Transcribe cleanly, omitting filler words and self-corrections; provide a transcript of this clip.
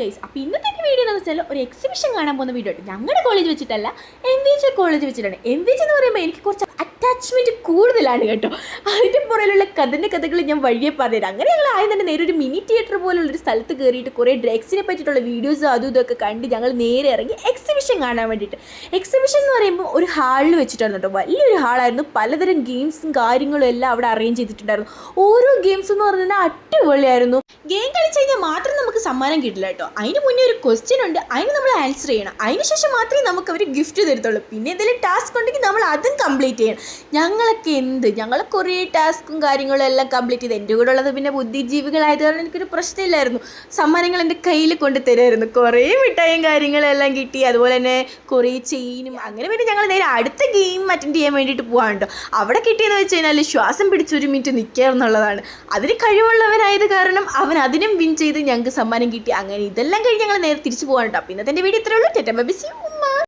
Guys, അപ്പോൾ ഇന്നത്തെ video എന്ന് വെച്ചാൽ ഒരു എക്സിബിഷൻ കാണാൻ പോകുന്ന വീഡിയോ ആണ്. ഞങ്ങളുടെ കോളേജ് വെച്ചിട്ടല്ല, MVJ കോളേജ് വെച്ചിട്ടാണ്. MVJ എന്ന് പറയുമ്പോൾ എനിക്ക് കുറച്ച് അറ്റാച്ച്മെൻറ്റ് കൂടുതലാണ് കേട്ടോ. അതിൻ്റെ പുറയിലുള്ള കഥകൾ ഞാൻ വഴിയെ പറഞ്ഞുതരാം. അങ്ങനെ ഞങ്ങൾ ആദ്യം തന്നെ നേരെ ഒരു മിനി തിയേറ്റർ പോലുള്ളൊരു സ്ഥലത്ത് കയറിയിട്ട് കുറേ ഡ്രഗ്സിനെ പറ്റിയിട്ടുള്ള വീഡിയോസ് അതും ഇതൊക്കെ കണ്ട് ഞങ്ങൾ നേരെ ഇറങ്ങി എക്സിബിഷൻ കാണാൻ വേണ്ടിയിട്ട്. എക്സിബിഷൻ എന്ന് പറയുമ്പോൾ ഒരു ഹാളിൽ വെച്ചിട്ടാണ് കേട്ടോ. വലിയൊരു ഹാളായിരുന്നു. പലതരം ഗെയിംസും കാര്യങ്ങളും എല്ലാം അവിടെ അറേഞ്ച് ചെയ്തിട്ടുണ്ടായിരുന്നു. ഓരോ ഗെയിംസ് എന്ന് പറഞ്ഞാൽ അടിപൊളിയായിരുന്നു. ഗെയിം കളിച്ച് കഴിഞ്ഞാൽ മാത്രം നമുക്ക് സമ്മാനം കിട്ടില്ല കേട്ടോ. അതിന് മുന്നേ ഒരു ക്വസ്റ്റ്യൻ ഉണ്ട്, അതിന് നമ്മൾ ആൻസർ ചെയ്യണം. അതിന് ശേഷം മാത്രമേ നമുക്ക് അവർ ഗിഫ്റ്റ് തരത്തുള്ളൂ. പിന്നെ എന്തെങ്കിലും ടാസ്ക് ഉണ്ടെങ്കിൽ നമ്മൾ അതും കംപ്ലീറ്റ് ചെയ്യണം. ഞങ്ങൾ കുറേ ടാസ്കും കാര്യങ്ങളും എല്ലാം കംപ്ലീറ്റ് ചെയ്ത്. എൻ്റെ കൂടെ ഉള്ളത് പിന്നെ ബുദ്ധിജീവികളായത് കാരണം എനിക്കൊരു പ്രശ്നമില്ലായിരുന്നു. സമ്മാനങ്ങൾ എൻ്റെ കയ്യിൽ കൊണ്ട് തരുമായിരുന്നു. കുറേ മിഠായും കാര്യങ്ങളെല്ലാം കിട്ടി. അതുപോലെ തന്നെ കുറേ ചെയിനും. അങ്ങനെ പിന്നെ ഞങ്ങൾ നേരെ അടുത്ത ഗെയിം അറ്റൻഡ് ചെയ്യാൻ വേണ്ടിയിട്ട് പോകാനുണ്ടോ. അവിടെ കിട്ടിയെന്ന് വെച്ച് കഴിഞ്ഞാൽ ശ്വാസം പിടിച്ചൊരു മിനിറ്റ് നിൽക്കുക എന്നുള്ളതാണ്. അതിന് കഴിവുള്ളവരായത് കാരണം അവൻ അതിനും വിൻ ചെയ്ത് ഞങ്ങൾക്ക് സമ്മാനം കിട്ടി. അങ്ങനെ ഇതെല്ലാം കഴിഞ്ഞ് ഞങ്ങൾ നേരെ തിരിച്ചു പോകാനുണ്ടോ. അപ്പോൾ ഇന്നത്തെ വീഡിയോ ഇത്രയേ ഉള്ളൂ. Tata bye bye, see U.